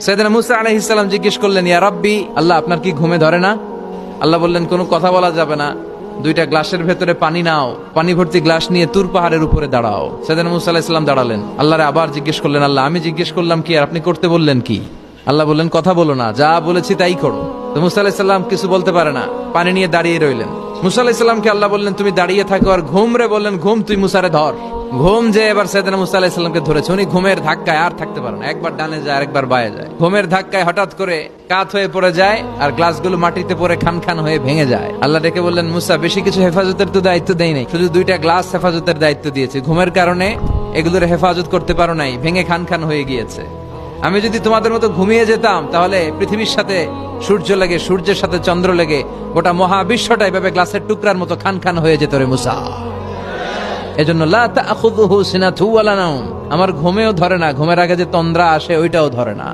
সাইয়েদনা মুসা আলাইহিস সালাম জিজ্ঞেস করলেন, ইয়া রাব্বি, আল্লাহ আপনার কি ঘুমে ধরে না? আল্লাহ বললেন, কোনো কথা বলা যাবে না, দুইটা গ্লাসের ভেতরে পানি নাও, পানি ভর্তি গ্লাস নিয়ে তুর পাহাড়ের উপরে দাঁড়াও। সাইয়েদনা মুসা আলাইহিস সালাম দাঁড়ালেন। আল্লাহরে আবার জিজ্ঞেস করলেন, আল্লাহ আমি জিজ্ঞেস করলাম কি আর আপনি করতে বললেন কি? আল্লাহ বললেন, কথা বলো না, যা বলেছি তাই করো। তো মুসা আলাইহিস সালাম কিছু বলতে পারে না, পানি নিয়ে দাঁড়িয়ে রইলেন। মুসা আলাইহিস সালামকে আল্লাহ বললেন, তুমি দাঁড়িয়ে থাকো আর ঘুম রে, বললেন ঘুম তুই মুসারে ধর। ঘুম যে এবার সাইয়েদনা মুসা আলাইহিস সালামকে ধরেছে। উনি ঘুমের ধাক্কায় আর থাকতে পারেন না, একবার ডানে যায় আরেকবার বায়ে যায়। ঘুমের ধাক্কায় হঠাৎ করে কাত হয়ে পড়ে যায় আর গ্লাসগুলো মাটিতে পড়ে খান খান হয়ে ভেঙে যায়। আল্লাহ ডেকে বললেন, মুসা বেশি কিছু হেফাজতের তো দায়িত্ব দেই নাই, শুধু দুইটা গ্লাস হেফাজতের দায়িত্ব দিয়েছে। ঘুমের কারণে এগুলোর হেফাজত করতে পারো নাই, ভেঙে খান খান হয়ে গিয়েছে। আমি যদি তোমাদের মতো ঘুমিয়ে যেতাম তাহলে পৃথিবীর সাথে সূর্য লেগে, সূর্যের সাথে চন্দ্র লেগে গোটা মহাবিশ্বটা এভাবে গ্লাসের টুকরার মতো খান খান হয়ে যেত রে মুসা। এজন্য লা তাখুযুহু সিনাতু ওয়ালা নাওম, আমার ঘুমেও ধরে না, ঘুমের আগে যে তন্দ্রা আসে ওইটাও ধরে না।